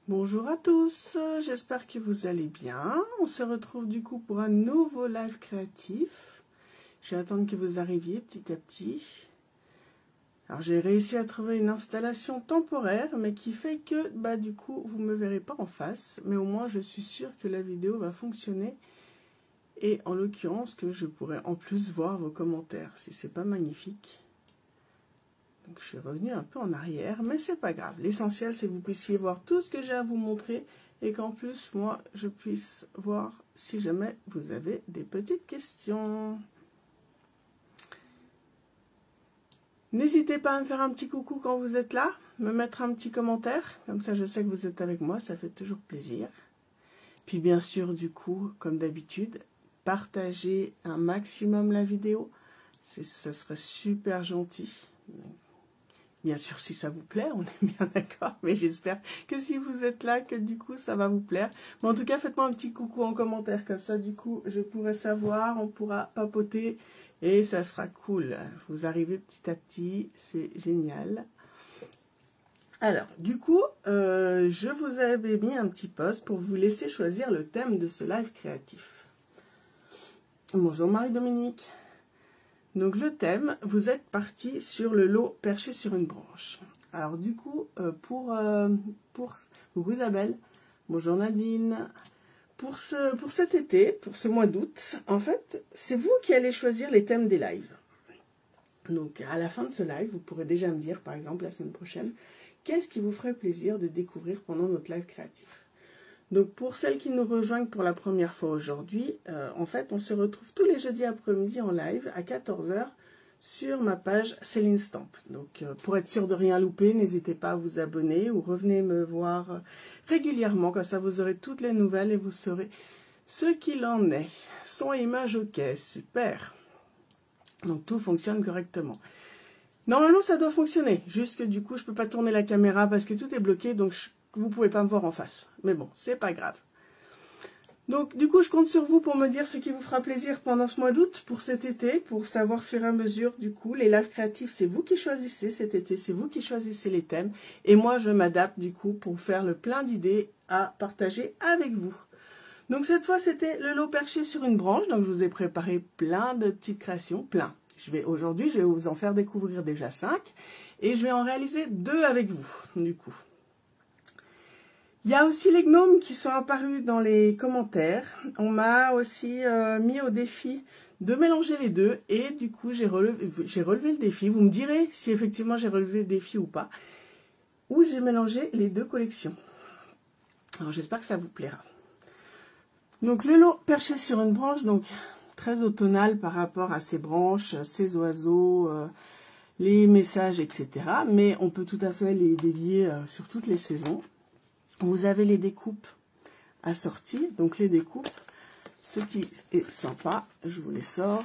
Bonjour à tous, j'espère que vous allez bien. On se retrouve du coup pour un nouveau live créatif. Je vais attendre que vous arriviez petit à petit. Alors j'ai réussi à trouver une installation temporaire, mais qui fait que du coup vous ne me verrez pas en face. Mais au moins je suis sûre que la vidéo va fonctionner. Et en l'occurrence que je pourrai en plus voir vos commentaires, si c'est pas magnifique. Donc je suis revenue un peu en arrière, mais c'est pas grave. L'essentiel, c'est que vous puissiez voir tout ce que j'ai à vous montrer et qu'en plus, moi, je puisse voir si jamais vous avez des petites questions. N'hésitez pas à me faire un petit coucou quand vous êtes là, me mettre un petit commentaire, comme ça je sais que vous êtes avec moi, ça fait toujours plaisir. Puis bien sûr, du coup, comme d'habitude, partagez un maximum la vidéo, ça serait super gentil. Bien sûr, si ça vous plaît, on est bien d'accord, mais j'espère que si vous êtes là, que du coup, ça va vous plaire. Mais en tout cas, faites-moi un petit coucou en commentaire, comme ça, du coup, je pourrai savoir, on pourra papoter, et ça sera cool. Vous arrivez petit à petit, c'est génial. Alors, du coup, je vous avais mis un petit post pour vous laisser choisir le thème de ce live créatif. Bonjour Marie-Dominique. Donc le thème, vous êtes parti sur le lot perché sur une branche. Alors du coup, pour coucou Isabelle, bonjour Nadine, pour cet été, pour ce mois d'août, en fait, c'est vous qui allez choisir les thèmes des lives. Donc à la fin de ce live, vous pourrez déjà me dire, par exemple la semaine prochaine, qu'est-ce qui vous ferait plaisir de découvrir pendant notre live créatif. Donc pour celles qui nous rejoignent pour la première fois aujourd'hui, en fait on se retrouve tous les jeudis après-midi en live à 14 h sur ma page Céline Stamp. Donc pour être sûr de rien louper, n'hésitez pas à vous abonner ou revenez me voir régulièrement, comme ça vous aurez toutes les nouvelles et vous saurez ce qu'il en est. Son et image ok, super. Donc tout fonctionne correctement. Normalement ça doit fonctionner, juste que du coup je ne peux pas tourner la caméra parce que tout est bloqué, donc vous ne pouvez pas me voir en face. Mais bon, c'est pas grave. Donc, du coup, je compte sur vous pour me dire ce qui vous fera plaisir pendant ce mois d'août, pour cet été, pour savoir au fur et à mesure, du coup, les lives créatifs, c'est vous qui choisissez cet été, c'est vous qui choisissez les thèmes. Et moi, je m'adapte, du coup, pour faire le plein d'idées à partager avec vous. Donc, cette fois, c'était le lot perché sur une branche. Donc, je vous ai préparé plein de petites créations, plein. Aujourd'hui, je vais vous en faire découvrir déjà 5. Et je vais en réaliser 2 avec vous, du coup. Il y a aussi les gnomes qui sont apparus dans les commentaires. On m'a aussi mis au défi de mélanger les deux. Et du coup, j'ai relevé le défi. Vous me direz si effectivement j'ai relevé le défi ou pas. Où j'ai mélangé les 2 collections. Alors, j'espère que ça vous plaira. Donc, le lot perché sur une branche, donc très automnal par rapport à ces branches, ces oiseaux, les messages, etc. Mais on peut tout à fait les délier sur toutes les saisons. Vous avez les découpes assorties. Donc les découpes, ce qui est sympa, je vous les sors,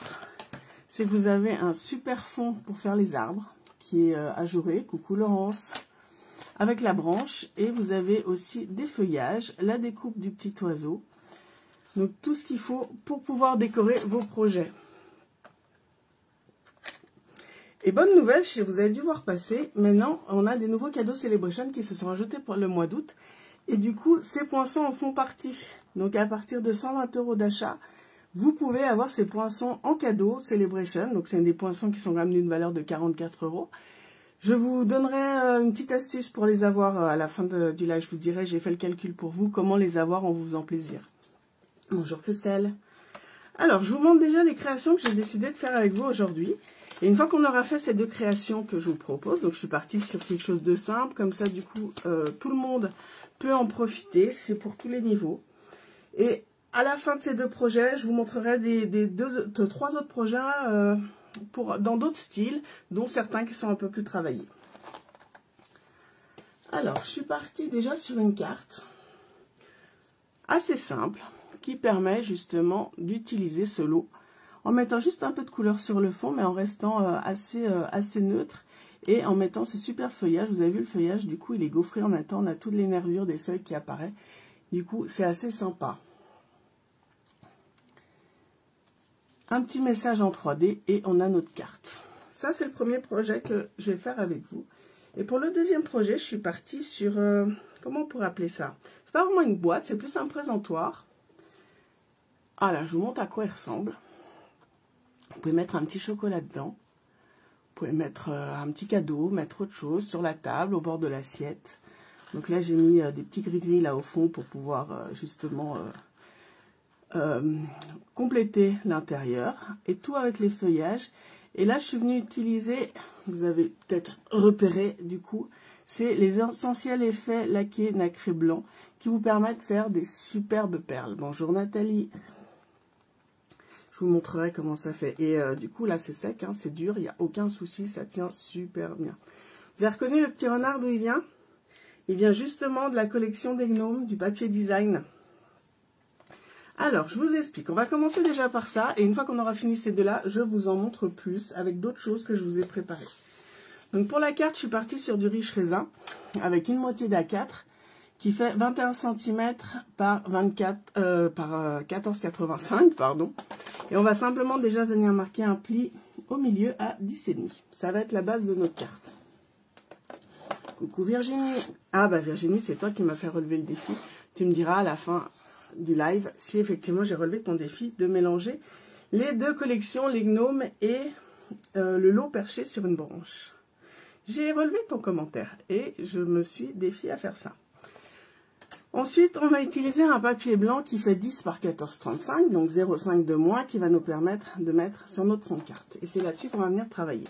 c'est que vous avez un super fond pour faire les arbres, qui est ajouré, coucou Laurence, avec la branche. Et vous avez aussi des feuillages, la découpe du petit oiseau. Donc tout ce qu'il faut pour pouvoir décorer vos projets. Et bonne nouvelle, vous avez dû voir passer, maintenant on a des nouveaux cadeaux Celebration qui se sont ajoutés pour le mois d'août. Et du coup, ces poinçons en font partie. Donc, à partir de 120 € d'achat, vous pouvez avoir ces poinçons en cadeau Celebration. Donc, c'est des poinçons qui sont quand même d'une valeur de 44 €. Je vous donnerai une petite astuce pour les avoir à la fin du live. Je vous dirai, j'ai fait le calcul pour vous, comment les avoir en vous faisant plaisir. Bonjour Christelle. Alors, je vous montre déjà les créations que j'ai décidé de faire avec vous aujourd'hui. Et une fois qu'on aura fait ces 2 créations que je vous propose, donc je suis partie sur quelque chose de simple, comme ça du coup tout le monde peut en profiter, c'est pour tous les niveaux. Et à la fin de ces 2 projets, je vous montrerai 3 autres projets dans d'autres styles, dont certains qui sont un peu plus travaillés. Alors, je suis partie déjà sur une carte assez simple, qui permet justement d'utiliser ce lot en mettant juste un peu de couleur sur le fond, mais en restant assez neutre. Et en mettant ce super feuillage, vous avez vu le feuillage, du coup il est gaufré en même temps, on a toutes les nervures des feuilles qui apparaissent. Du coup, c'est assez sympa. Un petit message en 3D et on a notre carte. Ça, c'est le premier projet que je vais faire avec vous. Et pour le deuxième projet, je suis partie sur comment on pourrait appeler ça? C'est pas vraiment une boîte, c'est plus un présentoir. Ah là, je vous montre à quoi il ressemble. Vous pouvez mettre un petit chocolat dedans. Vous pouvez mettre un petit cadeau, mettre autre chose sur la table, au bord de l'assiette. Donc là, j'ai mis des petits gris-gris là au fond pour pouvoir justement compléter l'intérieur. Et tout avec les feuillages. Et là, je suis venue utiliser, vous avez peut-être repéré du coup, c'est les essentiels effets laqués nacré blanc qui vous permettent de faire des superbes perles. Bonjour Nathalie. Je vous montrerai comment ça fait. Et du coup, là, c'est sec, hein, c'est dur, il n'y a aucun souci, ça tient super bien. Vous avez reconnu le petit renard d'où il vient? Il vient justement de la collection des gnomes, du papier design. Alors, je vous explique. On va commencer déjà par ça. Et une fois qu'on aura fini ces deux-là, je vous en montre plus avec d'autres choses que je vous ai préparées. Donc, pour la carte, je suis partie sur du riche raisin avec une moitié d'A4 qui fait 21 cm par 14,85, pardon. Et on va simplement déjà venir marquer un pli au milieu à 10,5. Ça va être la base de notre carte. Coucou Virginie. Ah bah Virginie, c'est toi qui m'as fait relever le défi. Tu me diras à la fin du live si effectivement j'ai relevé ton défi de mélanger les deux collections, les gnomes et le lot perché sur une branche. J'ai relevé ton commentaire et je me suis défiée à faire ça. Ensuite, on va utiliser un papier blanc qui fait 10 par 14,35, donc 0,5 de moins, qui va nous permettre de mettre sur notre fond de carte. Et c'est là-dessus qu'on va venir travailler.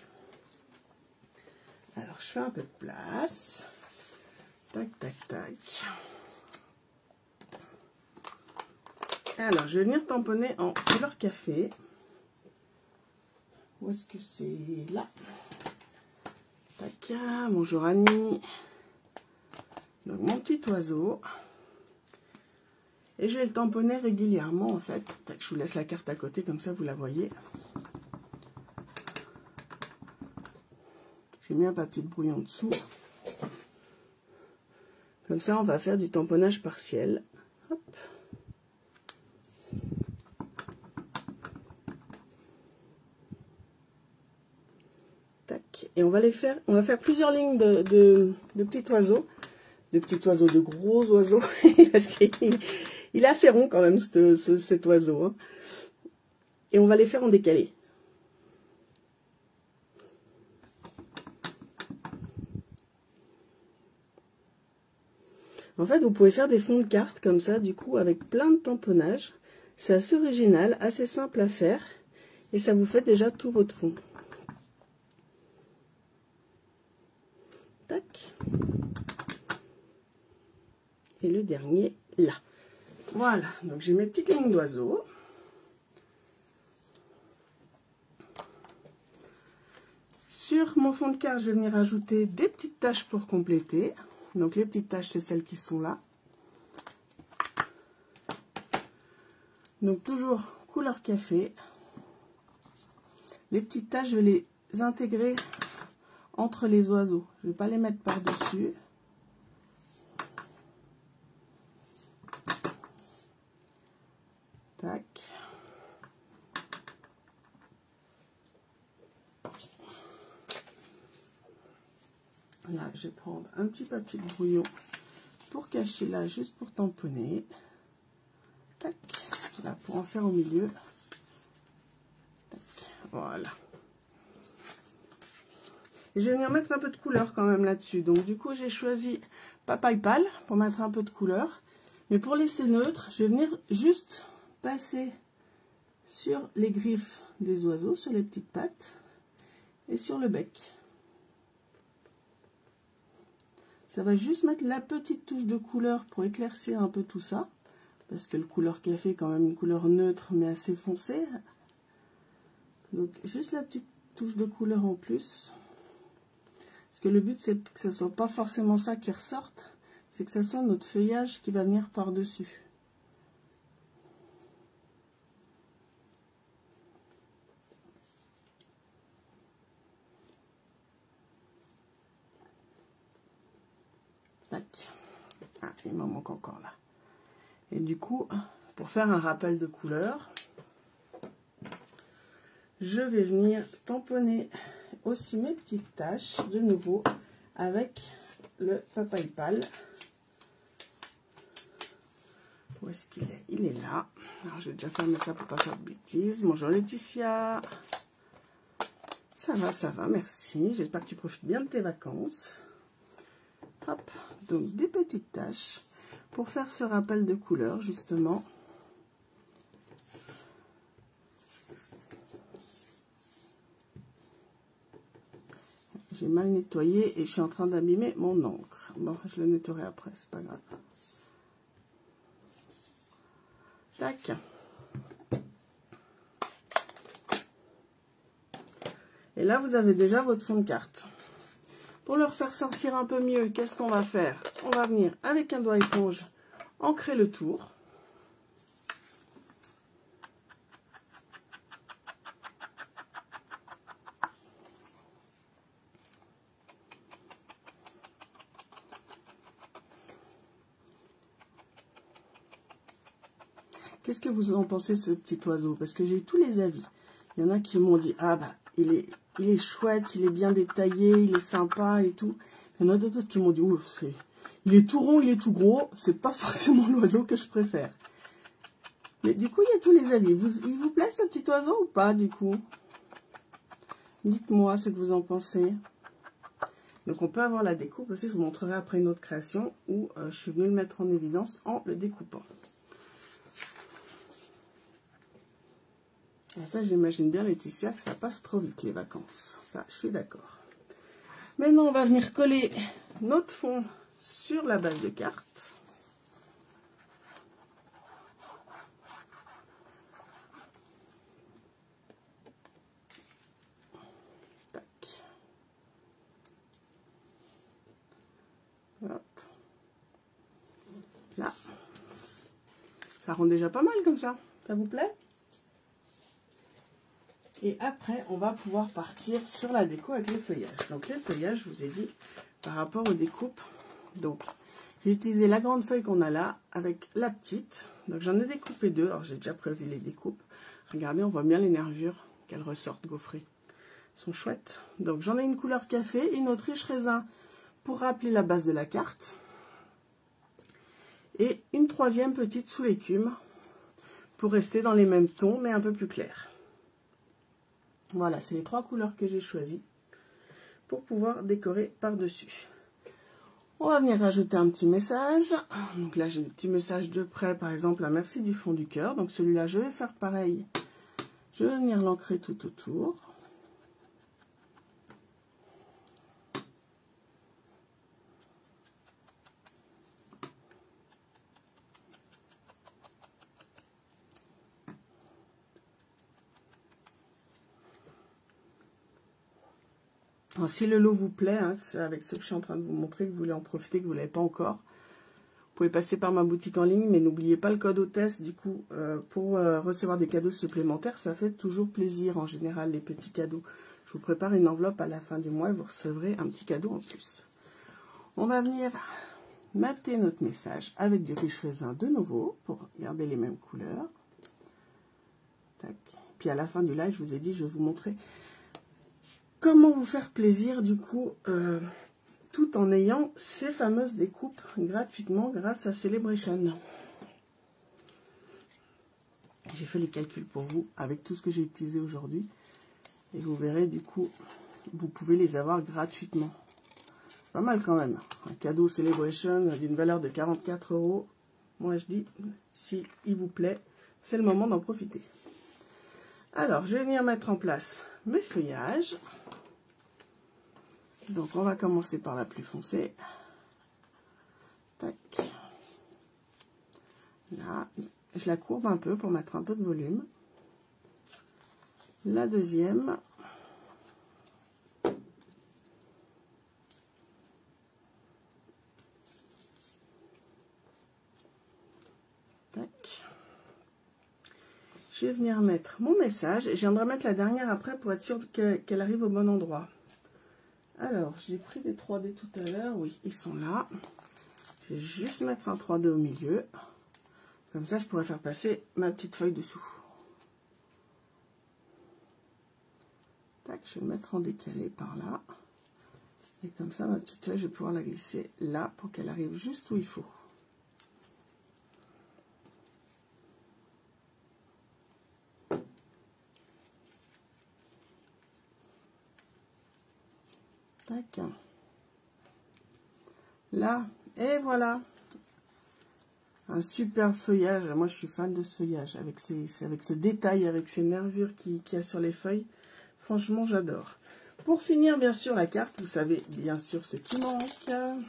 Alors, je fais un peu de place. Tac, tac, tac. Alors, je vais venir tamponner en couleur café. Où est-ce que c'est? Là. Tac, bonjour Annie. Donc, mon petit oiseau. Et je vais le tamponner régulièrement, en fait. Tac, je vous laisse la carte à côté, comme ça, vous la voyez. J'ai mis un papier de brouillon dessous. Comme ça, on va faire du tamponnage partiel. Hop. Tac. Et on va faire plusieurs lignes de petits oiseaux. De gros oiseaux. Parce qu'il est assez rond quand même, cet oiseau. Hein. Et on va les faire en décalé. En fait, vous pouvez faire des fonds de cartes comme ça, du coup, avec plein de tamponnages. C'est assez original, assez simple à faire. Et ça vous fait déjà tout votre fond. Tac. Et le dernier, là. Voilà, donc j'ai mes petites lignes d'oiseaux. Sur mon fond de carte, je vais venir ajouter des petites taches pour compléter. Donc les petites taches, c'est celles qui sont là. Donc toujours couleur café. Les petites taches, je vais les intégrer entre les oiseaux. Je ne vais pas les mettre par-dessus. Tac. Là, je vais prendre un petit papier de brouillon pour cacher là, juste pour tamponner. Tac. Là, pour en faire au milieu. Tac. Voilà. Et je vais venir mettre un peu de couleur quand même là-dessus. Donc, du coup, j'ai choisi papaye pâle pour mettre un peu de couleur. Mais pour laisser neutre, je vais venir juste passer sur les griffes des oiseaux, sur les petites pattes et sur le bec. Ça va juste mettre la petite touche de couleur pour éclaircir un peu tout ça. Parce que le couleur café est quand même une couleur neutre mais assez foncée. Donc juste la petite touche de couleur en plus. Parce que le but c'est que ce ne soit pas forcément ça qui ressorte. C'est que ce soit notre feuillage qui va venir par-dessus. Tac. Ah, il m'en manque encore là. Et du coup, pour faire un rappel de couleur, je vais venir tamponner aussi mes petites taches de nouveau avec le papaye pâle. Où est-ce qu'il est? Il est là. Alors, je vais déjà fermer ça pour pas faire de bêtises. Bonjour Laetitia. Ça va, merci. J'espère que tu profites bien de tes vacances. Hop, donc des petites taches pour faire ce rappel de couleur, justement. J'ai mal nettoyé et je suis en train d'abîmer mon encre. Bon, je le nettoierai après, c'est pas grave. Tac. Et là, vous avez déjà votre fond de carte. Pour le refaire sortir un peu mieux, qu'est-ce qu'on va faire? On va venir avec un doigt éponge ancrer le tour. Qu'est-ce que vous en pensez, ce petit oiseau? Parce que j'ai eu tous les avis. Il y en a qui m'ont dit, ah bah, il est chouette, il est bien détaillé, il est sympa et tout. Il y en a d'autres qui m'ont dit, oh, il est tout rond, il est tout gros. C'est pas forcément l'oiseau que je préfère. Mais du coup, il y a tous les avis. Il vous plaît ce petit oiseau ou pas, du coup? Dites-moi ce que vous en pensez. Donc, on peut avoir la découpe aussi. Je vous montrerai après une autre création où je suis venue le mettre en évidence en le découpant. Et ça, j'imagine bien, Laetitia, que ça passe trop vite, les vacances. Ça, je suis d'accord. Maintenant, on va venir coller notre fond sur la base de carte. Tac. Hop. Là. Ça rend déjà pas mal comme ça. Ça vous plaît? Et après, on va pouvoir partir sur la déco avec les feuillages. Donc, les feuillages, je vous ai dit, par rapport aux découpes. Donc, j'ai utilisé la grande feuille qu'on a là avec la petite. Donc, j'en ai découpé deux. Alors, j'ai déjà prévu les découpes. Regardez, on voit bien les nervures qu'elles ressortent gaufrées. Elles sont chouettes. Donc, j'en ai une couleur café, une Autriche raisin pour rappeler la base de la carte. Et une troisième petite sous l'écume pour rester dans les mêmes tons, mais un peu plus clairs. Voilà, c'est les trois couleurs que j'ai choisies pour pouvoir décorer par-dessus. On va venir rajouter un petit message. Donc là, j'ai des petits messages de près, par exemple, un merci du fond du cœur. Donc celui-là, je vais faire pareil. Je vais venir l'ancrer tout autour. Alors, si le lot vous plaît, hein, avec ce que je suis en train de vous montrer, que vous voulez en profiter, que vous ne l'avez pas encore, vous pouvez passer par ma boutique en ligne, mais n'oubliez pas le code hôtesse, du coup, pour recevoir des cadeaux supplémentaires. Ça fait toujours plaisir, en général, les petits cadeaux. Je vous prépare une enveloppe à la fin du mois et vous recevrez un petit cadeau en plus. On va venir mater notre message avec du riche raisin de nouveau, pour garder les mêmes couleurs. Tac. Puis à la fin du live, je vous ai dit, je vais vous montrer comment vous faire plaisir, du coup, tout en ayant ces fameuses découpes gratuitement grâce à Celebration. J'ai fait les calculs pour vous avec tout ce que j'ai utilisé aujourd'hui. Et vous verrez, du coup, vous pouvez les avoir gratuitement. Pas mal quand même. Un cadeau Celebration d'une valeur de 44 €. Moi, je dis, si il vous plaît, c'est le moment d'en profiter. Alors, je vais venir mettre en place mes feuillages. Donc, on va commencer par la plus foncée. Tac. Là, je la courbe un peu pour mettre un peu de volume. La deuxième. Tac. Je vais venir mettre mon message. Et je viendrai mettre la dernière après pour être sûr qu'elle arrive au bon endroit. Alors, j'ai pris des 3D tout à l'heure. Oui, ils sont là. Je vais juste mettre un 3D au milieu. Comme ça, je pourrais faire passer ma petite feuille dessous. Tac, je vais le mettre en décalé par là. Et comme ça, ma petite feuille, je vais pouvoir la glisser là pour qu'elle arrive juste où il faut. Tac. Là, et voilà. Un super feuillage. Moi, je suis fan de ce feuillage. Avec ce détail, avec ces nervures qu'il y a sur les feuilles. Franchement, j'adore. Pour finir, bien sûr, la carte, vous savez bien sûr ce qui manque.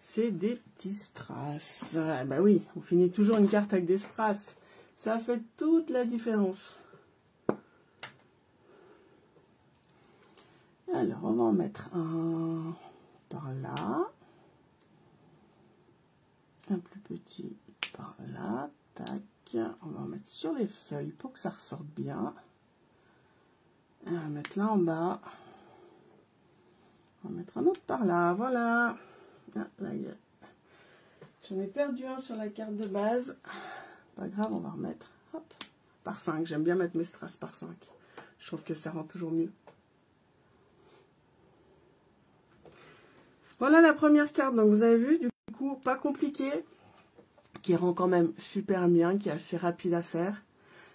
C'est des petits strass. Ah, bah oui, on finit toujours une carte avec des strass. Ça fait toute la différence. Alors, on va en mettre un par là. Un plus petit par là. Tac. On va en mettre sur les feuilles pour que ça ressorte bien. Et on va mettre là en bas. On va mettre un autre par là. Voilà. Ah, là, j'en ai perdu un sur la carte de base. Pas grave, on va remettre. Hop. Par 5. J'aime bien mettre mes strass par 5. Je trouve que ça rend toujours mieux. Voilà la première carte. Donc vous avez vu, du coup, pas compliqué. Qui rend quand même super bien, qui est assez rapide à faire.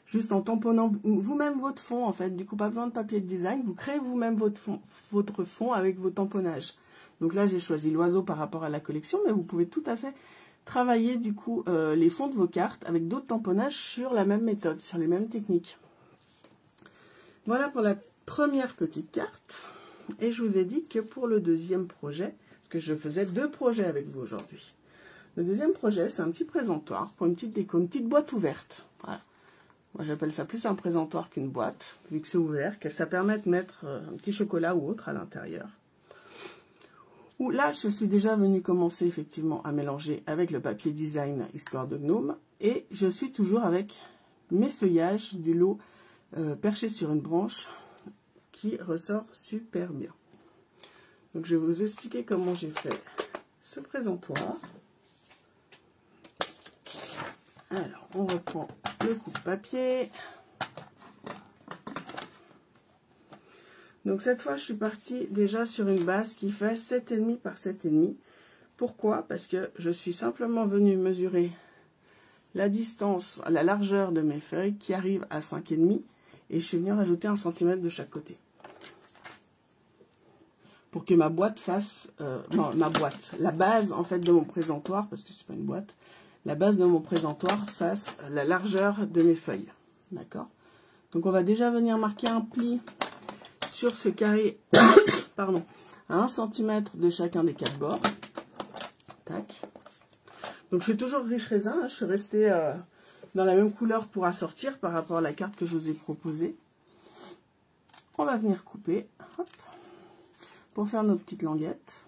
Juste en tamponnant vous-même votre fond, en fait. Du coup, pas besoin de papier de design. Vous créez vous-même votre fond avec vos tamponnages. Donc là, j'ai choisi l'oiseau par rapport à la collection, mais vous pouvez tout à fait travailler, du coup, les fonds de vos cartes avec d'autres tamponnages sur la même méthode, sur les mêmes techniques. Voilà pour la première petite carte. Et je vous ai dit que pour le deuxième projet, parce que je faisais 2 projets avec vous aujourd'hui. Le deuxième projet, c'est un petit présentoir pour une petite déco, une petite boîte ouverte. Voilà. Moi, j'appelle ça plus un présentoir qu'une boîte, vu que c'est ouvert, que ça permet de mettre un petit chocolat ou autre à l'intérieur. Où là, je suis déjà venue commencer effectivement à mélanger avec le papier design Histoire de Gnome. Et je suis toujours avec mes feuillages du lot perché sur une branche qui ressort super bien. Donc, je vais vous expliquer comment j'ai fait ce présentoir. Alors, on reprend le coupe-papier. Donc, cette fois, je suis partie déjà sur une base qui fait 7,5 par 7,5. Pourquoi? Parce que je suis simplement venue mesurer la distance, la largeur de mes feuilles qui arrive à 5,5 et je suis venue rajouter 1 cm de chaque côté. Pour que ma boîte fasse, non, la base en fait de mon présentoir, parce que c'est pas une boîte, la base de mon présentoir fasse la largeur de mes feuilles. D'accord? Donc on va déjà venir marquer un pli sur ce carré, pardon, à 1 cm de chacun des 4 bords. Tac. Donc je suis toujours riche raisin, hein, je suis restée dans la même couleur pour assortir par rapport à la carte que je vous ai proposée. On va venir couper, hop, pour faire nos petites languettes.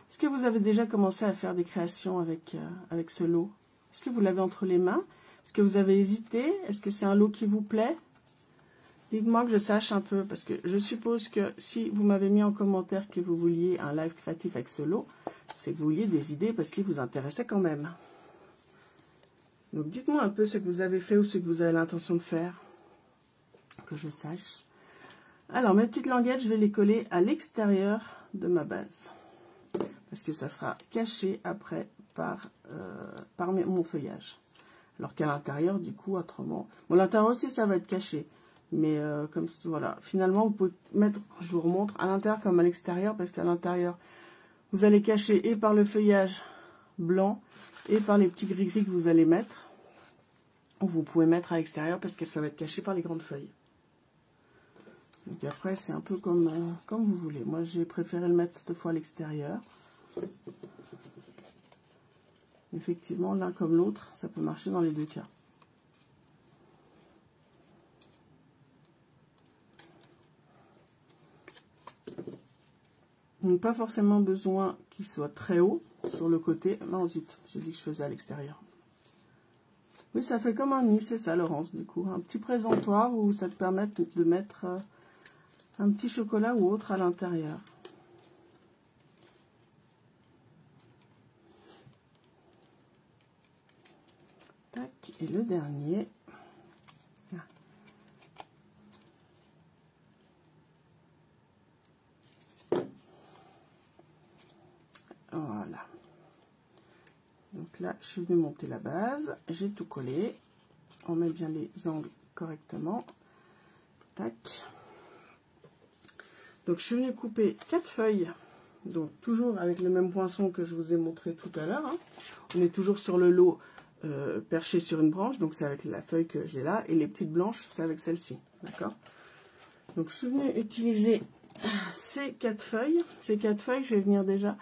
Est-ce que vous avez déjà commencé à faire des créations avec ce lot? Est-ce que vous l'avez entre les mains? Est-ce que vous avez hésité? Est-ce que c'est un lot qui vous plaît? Dites-moi que je sache un peu, parce que je suppose que si vous m'avez mis en commentaire que vous vouliez un live créatif avec ce lot, c'est que vous vouliez des idées parce qu'il vous intéressait quand même. Donc dites-moi un peu ce que vous avez fait ou ce que vous avez l'intention de faire, que je sache. Alors mes petites languettes, je vais les coller à l'extérieur de ma base. Parce que ça sera caché après par mon feuillage. Alors qu'à l'intérieur, du coup, autrement... Bon, l'intérieur aussi, ça va être caché. Mais comme voilà, finalement, vous pouvez mettre, je vous remontre, à l'intérieur comme à l'extérieur. Parce qu'à l'intérieur, vous allez cacher et par le feuillage blanc et par les petits gris-gris que vous allez mettre. Ou vous pouvez mettre à l'extérieur parce que ça va être caché par les grandes feuilles. Donc après, c'est un peu comme vous voulez. Moi, j'ai préféré le mettre cette fois à l'extérieur. Effectivement, l'un comme l'autre, ça peut marcher dans les deux cas. Donc, pas forcément besoin qu'il soit très haut sur le côté. Non, zut, j'ai dit que je faisais à l'extérieur. Oui, ça fait comme un nid, c'est ça, Laurence, du coup. Un petit présentoir où ça te permet de mettre un petit chocolat ou autre à l'intérieur. Et le dernier, là, je suis venue monter la base. J'ai tout collé. On met bien les angles correctement. Tac. Donc, je suis venue couper 4 feuilles. Donc, toujours avec le même poinçon que je vous ai montré tout à l'heure. Hein. On est toujours sur le lot perché sur une branche. Donc, c'est avec la feuille que j'ai là. Et les petites blanches, c'est avec celle-ci. D'accord? Donc, je suis venue utiliser ces 4 feuilles. Ces 4 feuilles, je vais venir déjà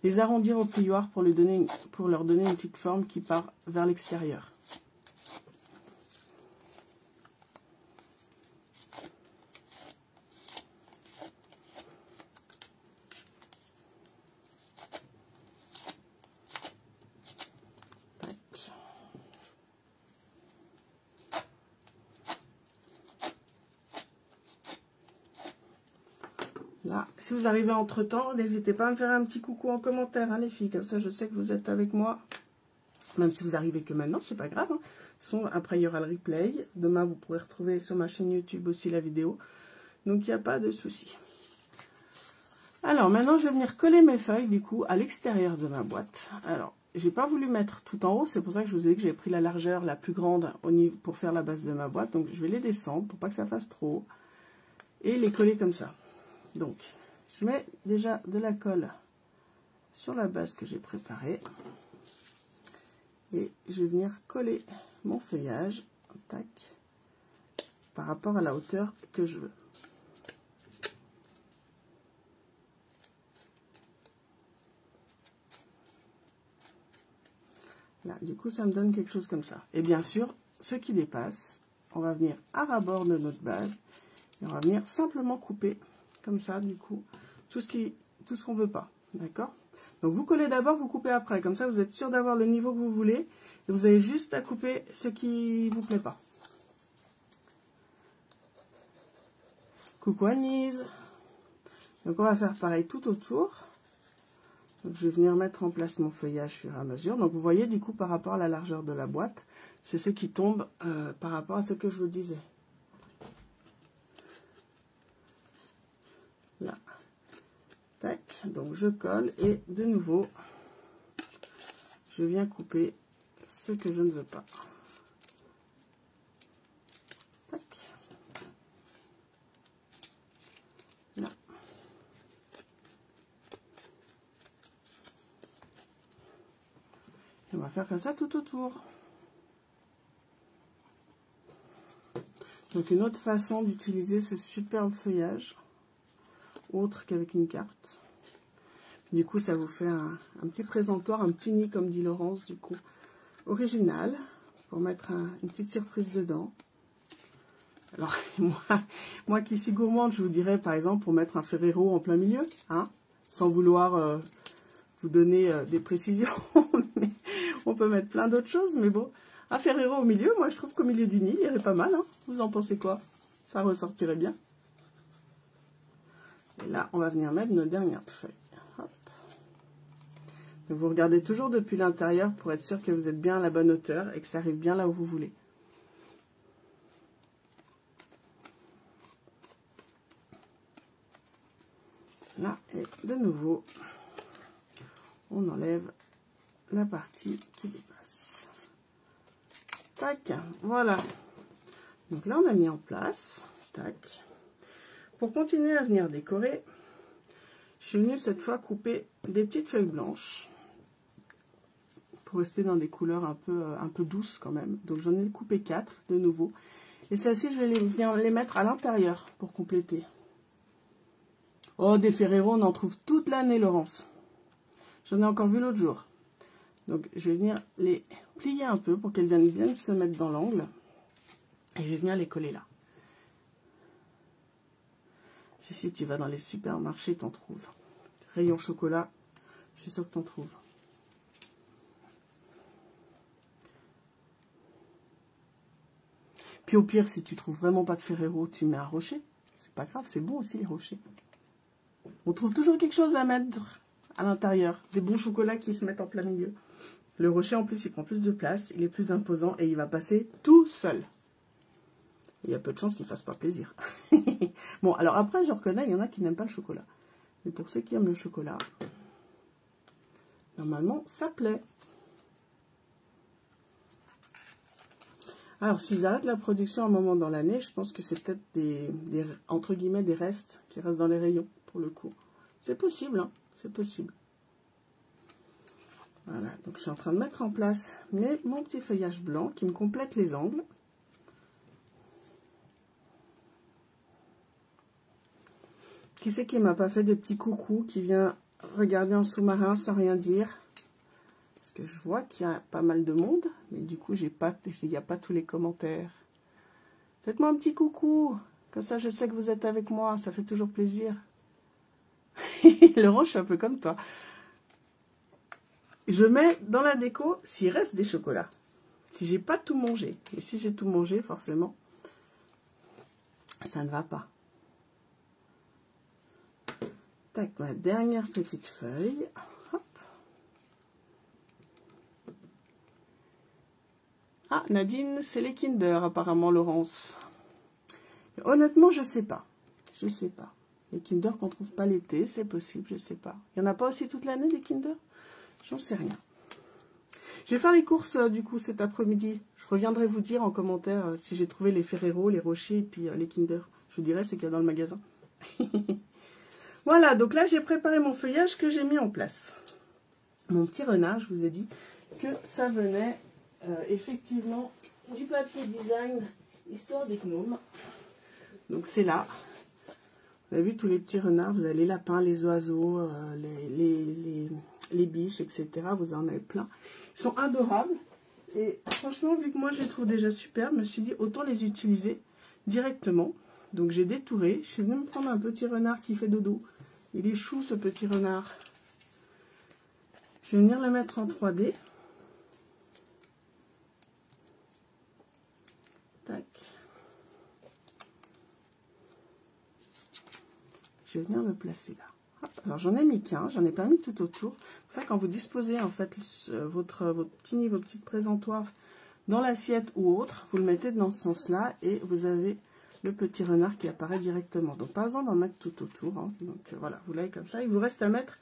les arrondir au plioir pour leur donner une petite forme qui part vers l'extérieur. Là, si vous arrivez entre temps, n'hésitez pas à me faire un petit coucou en commentaire, hein, les filles. Comme ça, je sais que vous êtes avec moi. Même si vous arrivez que maintenant, c'est pas grave. Hein. De toute façon, après, il y aura le replay. Demain, vous pourrez retrouver sur ma chaîne YouTube aussi la vidéo. Donc, il n'y a pas de souci. Alors, maintenant, je vais venir coller mes feuilles, du coup, à l'extérieur de ma boîte. Alors, j'ai pas voulu mettre tout en haut. C'est pour ça que je vous ai dit que j'ai pris la largeur la plus grande au niveau, pour faire la base de ma boîte. Donc, je vais les descendre pour pas que ça fasse trop haut. Et les coller comme ça. Donc, je mets déjà de la colle sur la base que j'ai préparée. Et je vais venir coller mon feuillage, tac, par rapport à la hauteur que je veux. Là, du coup, ça me donne quelque chose comme ça. Et bien sûr, ce qui dépasse, on va venir à ras-bord de notre base. Et on va venir simplement couper, comme ça, du coup, tout ce qu'on ne veut pas. D'accord? Donc, vous collez d'abord, vous coupez après. Comme ça, vous êtes sûr d'avoir le niveau que vous voulez. Et vous avez juste à couper ce qui ne vous plaît pas. Coucou Anise. Donc, on va faire pareil tout autour. Donc, je vais venir mettre en place mon feuillage au fur et à mesure. Donc, vous voyez, du coup, par rapport à la largeur de la boîte, c'est ce qui tombe par rapport à ce que je vous disais. Là. Tac. Donc, je colle et de nouveau, je viens couper ce que je ne veux pas. Tac. Là. Et on va faire comme ça tout autour. Donc, une autre façon d'utiliser ce superbe feuillage, autre qu'avec une carte. Du coup, ça vous fait un petit présentoir, un petit nid, comme dit Laurence, du coup, original, pour mettre une petite surprise dedans. Alors, moi qui suis gourmande, je vous dirais, par exemple, pour mettre un Ferrero en plein milieu, hein, sans vouloir vous donner des précisions, mais on peut mettre plein d'autres choses, mais bon, un Ferrero au milieu, moi, je trouve qu'au milieu du nid, il irait pas mal, hein. Vous en pensez quoi? Ça ressortirait bien. Et là, on va venir mettre nos dernières feuilles. Hop. Donc, vous regardez toujours depuis l'intérieur pour être sûr que vous êtes bien à la bonne hauteur et que ça arrive bien là où vous voulez. Là, et de nouveau, on enlève la partie qui dépasse. Tac, voilà. Donc là, on a mis en place. Tac. Pour continuer à venir décorer, je suis venue cette fois couper des petites feuilles blanches pour rester dans des couleurs un peu douces quand même. Donc j'en ai coupé 4 de nouveau. Et celles-ci, je vais venir les mettre à l'intérieur pour compléter. Oh, des Ferrero, on en trouve toute l'année, Laurence. J'en ai encore vu l'autre jour. Donc je vais venir les plier un peu pour qu'elles viennent bien se mettre dans l'angle. Et je vais venir les coller là. Si tu vas dans les supermarchés, t'en trouves. Rayon chocolat, je suis sûre que t'en trouves. Puis au pire, si tu trouves vraiment pas de Ferrero, tu mets un rocher. C'est pas grave, c'est bon aussi les rochers. On trouve toujours quelque chose à mettre à l'intérieur. Des bons chocolats qui se mettent en plein milieu. Le rocher en plus, il prend plus de place, il est plus imposant et il va passer tout seul. Il y a peu de chances qu'il ne fasse pas plaisir. Bon, alors après, je reconnais, il y en a qui n'aiment pas le chocolat. Mais pour ceux qui aiment le chocolat, normalement, ça plaît. Alors, s'ils arrêtent la production à un moment dans l'année, je pense que c'est peut-être entre guillemets, des restes qui restent dans les rayons, pour le coup. C'est possible, hein, c'est possible. Voilà, donc je suis en train de mettre en place mon petit feuillage blanc qui me complète les angles. Qui c'est qui m'a pas fait des petits coucous, qui vient regarder en sous-marin sans rien dire? Parce que je vois qu'il y a pas mal de monde, mais du coup, il n'y a pas tous les commentaires. Faites-moi un petit coucou, comme ça je sais que vous êtes avec moi, ça fait toujours plaisir. Laurent, je suis un peu comme toi. Je mets dans la déco s'il reste des chocolats. Si j'ai pas tout mangé. Et si j'ai tout mangé, forcément, ça ne va pas. Tac, ma dernière petite feuille. Hop. Ah, Nadine, c'est les Kinder, apparemment, Laurence. Honnêtement, je sais pas. Je sais pas. Les Kinder qu'on trouve pas l'été, c'est possible, je sais pas. Il n'y en a pas aussi toute l'année, des Kinder? J'en sais rien. Je vais faire les courses, du coup, cet après-midi. Je reviendrai vous dire en commentaire si j'ai trouvé les Ferrero, les Rocher et puis les Kinder. Je vous dirai ce qu'il y a dans le magasin. Voilà, donc là, j'ai préparé mon feuillage que j'ai mis en place. Mon petit renard, je vous ai dit que ça venait effectivement du papier design Histoire des Gnomes. Donc c'est là. Vous avez vu tous les petits renards, vous avez les lapins, les oiseaux, les biches, etc. Vous en avez plein. Ils sont adorables. Et franchement, vu que moi je les trouve déjà super, je me suis dit autant les utiliser directement. Donc j'ai détouré. Je suis venue me prendre un petit renard qui fait dodo. Il est chou ce petit renard. Je vais venir le mettre en 3D. Tac. Je vais venir le placer là. Hop. Alors j'en ai mis qu'un, j'en ai pas mis tout autour. C'est ça, quand vous disposez en fait vos petites présentoirs dans l'assiette ou autre, vous le mettez dans ce sens-là et vous avez le petit renard qui apparaît directement. Donc pas besoin d'en mettre tout autour. Hein. Donc voilà, vous l'avez comme ça. Il vous reste à mettre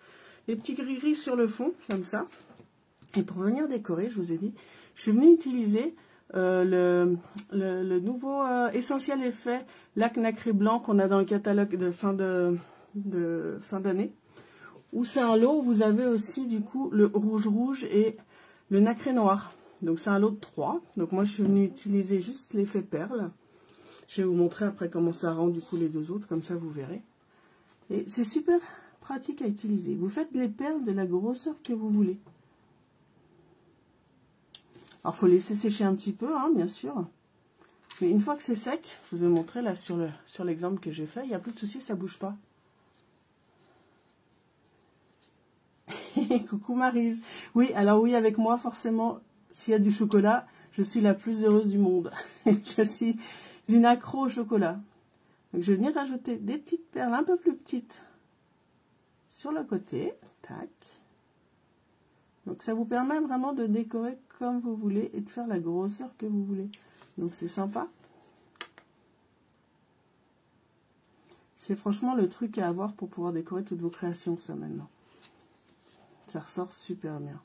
les petits gris-gris sur le fond, comme ça. Et pour venir décorer, je vous ai dit, je suis venue utiliser le nouveau Essentiel Effet lac nacré blanc qu'on a dans le catalogue de fin d'année. Où c'est un lot où vous avez aussi du coup le rouge et le nacré noir. Donc c'est un lot de 3. Donc moi je suis venue utiliser juste l'effet perle. Je vais vous montrer après comment ça rend du coup les deux autres, comme ça vous verrez. Et c'est super pratique à utiliser. Vous faites les perles de la grosseur que vous voulez. Alors il faut laisser sécher un petit peu, hein, bien sûr. Mais une fois que c'est sec, je vous ai montré là sur l'exemple que j'ai fait, il n'y a plus de souci, ça ne bouge pas. Coucou Maryse. Oui, alors oui, avec moi, forcément, s'il y a du chocolat, je suis la plus heureuse du monde. Je suis une accro au chocolat. Donc je vais venir rajouter des petites perles un peu plus petites sur le côté. Tac. Donc ça vous permet vraiment de décorer comme vous voulez et de faire la grosseur que vous voulez. Donc c'est sympa. C'est franchement le truc à avoir pour pouvoir décorer toutes vos créations, ça maintenant. Ça ressort super bien.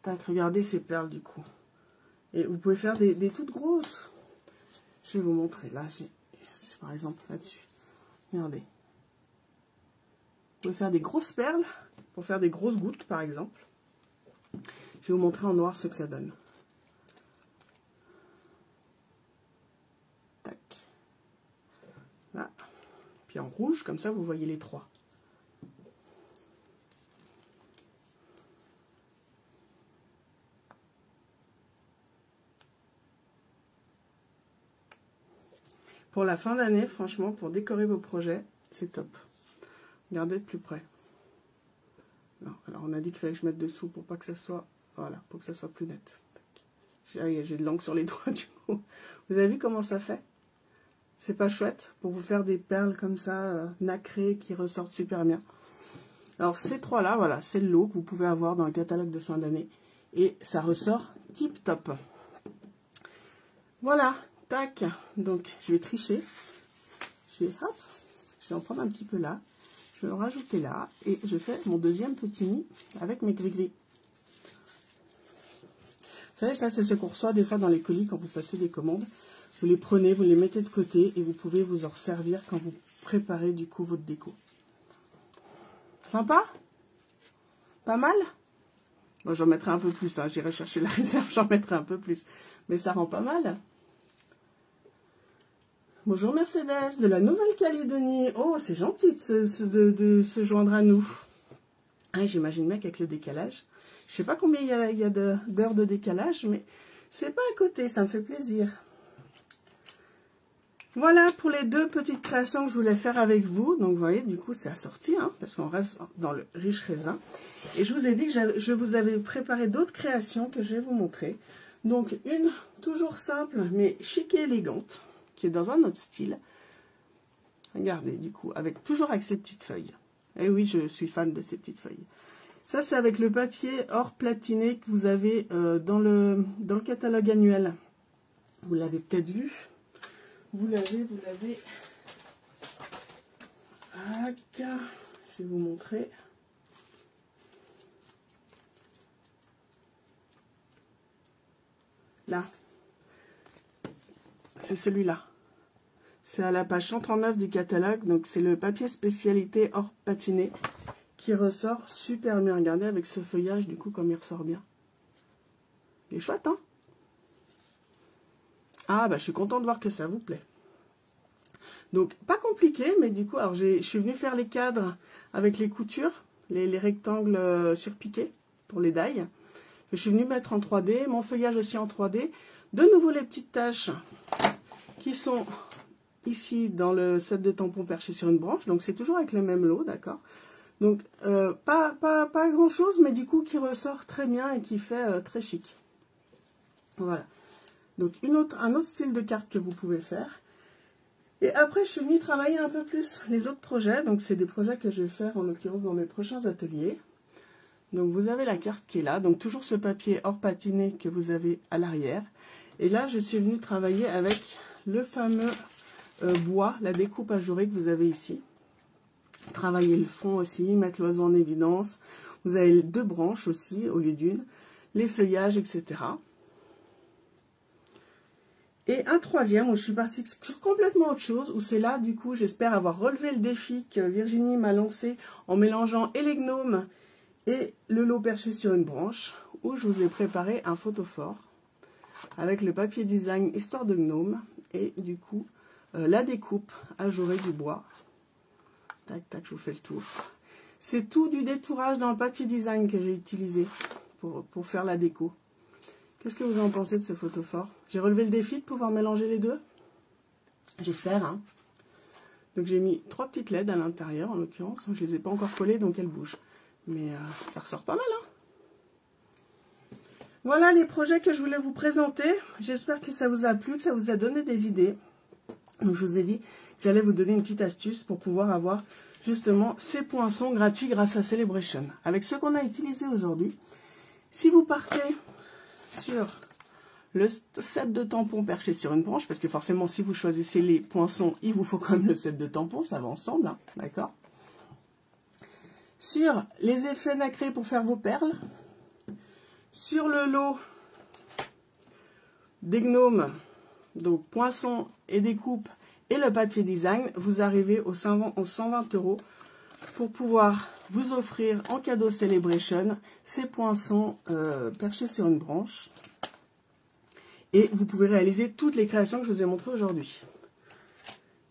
Tac, regardez ces perles du coup. Et vous pouvez faire des toutes grosses. Je vais vous montrer. Là, j'ai par exemple là-dessus. Regardez. Vous pouvez faire des grosses perles pour faire des grosses gouttes, par exemple. Je vais vous montrer en noir ce que ça donne. Tac. Là. Puis en rouge, comme ça, vous voyez les trois. Pour la fin d'année, franchement, pour décorer vos projets, c'est top. Regardez de plus près. Non, alors on a dit qu'il fallait que je mette dessous pour pas que ça soit, voilà, pour que ça soit plus net. J'ai de l'encre sur les doigts du coup. Vous avez vu comment ça fait? C'est pas chouette pour vous faire des perles comme ça, nacrées, qui ressortent super bien. Alors ces trois-là, voilà, c'est le lot que vous pouvez avoir dans le catalogue de fin d'année. Et ça ressort tip top. Voilà, tac. Donc je vais tricher. Je vais en prendre un petit peu là. Je vais en rajouter là. Et je fais mon deuxième petit nid avec mes gris-gris. savez, ça, c'est ce qu'on reçoit des fois dans les colis quand vous passez des commandes. Vous les prenez, vous les mettez de côté et vous pouvez vous en servir quand vous préparez du coup votre déco. Sympa? Pas mal? Bon, j'en mettrai un peu plus, hein. J'irai chercher la réserve, j'en mettrai un peu plus. Mais ça rend pas mal. Bonjour Mercedes, de la Nouvelle-Calédonie. Oh, c'est gentil de se joindre à nous. Ah, j'imagine bien qu'avec le décalage, je sais pas combien il y a d'heures de décalage, mais c'est pas à côté, ça me fait plaisir. Voilà pour les deux petites créations que je voulais faire avec vous. Donc, vous voyez, du coup, c'est assorti, hein, parce qu'on reste dans le riche raisin. Et je vous ai dit que je vous avais préparé d'autres créations que je vais vous montrer. Donc, une toujours simple, mais chic et élégante, qui est dans un autre style. Regardez, du coup, toujours avec ces petites feuilles. Et oui, je suis fan de ces petites feuilles. Ça, c'est avec le papier or platiné que vous avez dans le catalogue annuel. Vous l'avez peut-être vu. Vous l'avez. Ah, je vais vous montrer. Là. C'est celui-là. C'est à la page 139 du catalogue. Donc, c'est le papier spécialité or patiné qui ressort super bien. Regardez avec ce feuillage, du coup, comme il ressort bien. Il est chouette, hein? Ah, bah, je suis contente de voir que ça vous plaît. Donc, pas compliqué, mais du coup, alors je suis venue faire les cadres avec les coutures, les rectangles surpiqués pour les dailles. Je suis venue mettre en 3D, mon feuillage aussi en 3D. De nouveau, les petites taches qui sont ici dans le set de tampons perchés sur une branche. Donc, c'est toujours avec le même lot, d'accord? Donc, pas grand-chose, mais du coup, qui ressort très bien et qui fait très chic. Voilà. Donc, un autre style de carte que vous pouvez faire. Et après, je suis venue travailler un peu plus les autres projets. Donc, c'est des projets que je vais faire, en l'occurrence, dans mes prochains ateliers. Donc, vous avez la carte qui est là. Donc, toujours ce papier or patiné que vous avez à l'arrière. Et là, je suis venue travailler avec le fameux bois, la découpe ajourée que vous avez ici. Travailler le fond aussi, mettre l'oiseau en évidence. Vous avez 2 branches aussi, au lieu d'une. Les feuillages, etc. Et un troisième où je suis partie sur complètement autre chose, où c'est là, du coup, j'espère avoir relevé le défi que Virginie m'a lancé en mélangeant et les gnomes et le lot perché sur une branche, où je vous ai préparé un photophore avec le papier design Histoire de Gnome et du coup, la découpe ajourée du bois. Tac, tac, je vous fais le tour. C'est tout du détourage dans le papier design que j'ai utilisé pour faire la déco. Qu'est-ce que vous en pensez de ce photophore? J'ai relevé le défi de pouvoir mélanger les deux. J'espère, hein. Donc j'ai mis 3 petites LED à l'intérieur, en l'occurrence. Je ne les ai pas encore collées, donc elles bougent. Mais ça ressort pas mal, hein. Voilà les projets que je voulais vous présenter. J'espère que ça vous a plu, que ça vous a donné des idées. Donc je vous ai dit que j'allais vous donner une petite astuce pour pouvoir avoir justement ces poinçons gratuits grâce à Celebration. Avec ce qu'on a utilisé aujourd'hui, si vous partez sur le set de tampons perché sur une branche, parce que forcément si vous choisissez les poinçons, il vous faut quand même le set de tampons, ça va ensemble, hein, d'accord? Sur les effets nacrés pour faire vos perles, sur le lot des gnomes, donc poinçons et découpes et le papier design, vous arrivez aux 120 € pour pouvoir vous offrir en cadeau Celebration ces poinçons perchés sur une branche. Et vous pouvez réaliser toutes les créations que je vous ai montrées aujourd'hui.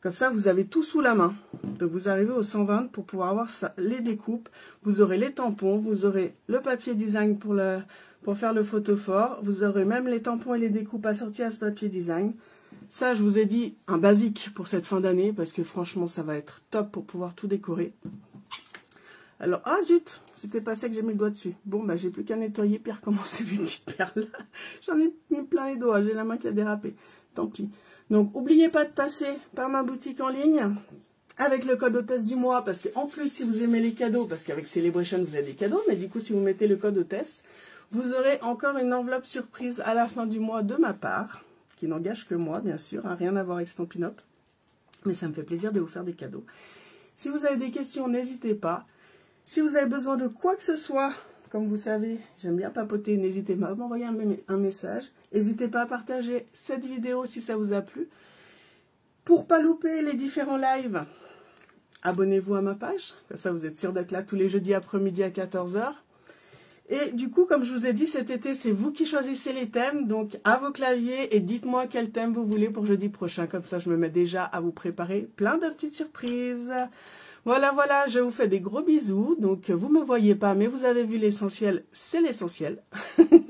Comme ça, vous avez tout sous la main. Donc, vous arrivez aux 120 pour pouvoir avoir ça, les découpes. Vous aurez les tampons, vous aurez le papier design pour faire le photophore. Vous aurez même les tampons et les découpes assortis à ce papier design. Ça, je vous ai dit, un basique pour cette fin d'année, parce que franchement, ça va être top pour pouvoir tout décorer. Alors, ah zut, c'était pas ça que j'ai mis le doigt dessus. Bon, bah, j'ai plus qu'à nettoyer puis recommencer mes petites perles. J'en ai mis plein les doigts, j'ai la main qui a dérapé. Tant pis. Donc, n'oubliez pas de passer par ma boutique en ligne avec le code hôtesse du mois, parce qu'en plus, si vous aimez les cadeaux, parce qu'avec Celebration, vous avez des cadeaux, mais du coup, si vous mettez le code hôtesse, vous aurez encore une enveloppe surprise à la fin du mois de ma part, qui n'engage que moi, bien sûr, hein, rien à voir avec Stampin' Up, mais ça me fait plaisir de vous faire des cadeaux. Si vous avez des questions, n'hésitez pas. Si vous avez besoin de quoi que ce soit comme vous savez, j'aime bien papoter. N'hésitez pas à m'envoyer un message. N'hésitez pas à partager cette vidéo si ça vous a plu. Pour pas louper les différents lives, abonnez-vous à ma page. Comme ça, vous êtes sûr d'être là tous les jeudis après-midi à 14 h. Et du coup, comme je vous ai dit, cet été, c'est vous qui choisissez les thèmes. Donc, à vos claviers et dites-moi quel thème vous voulez pour jeudi prochain. Comme ça, je me mets déjà à vous préparer plein de petites surprises. Voilà, voilà, je vous fais des gros bisous. Donc, vous ne me voyez pas, mais vous avez vu l'essentiel, c'est l'essentiel,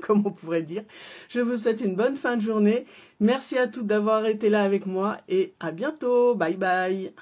comme on pourrait dire. Je vous souhaite une bonne fin de journée. Merci à toutes d'avoir été là avec moi et à bientôt. Bye bye.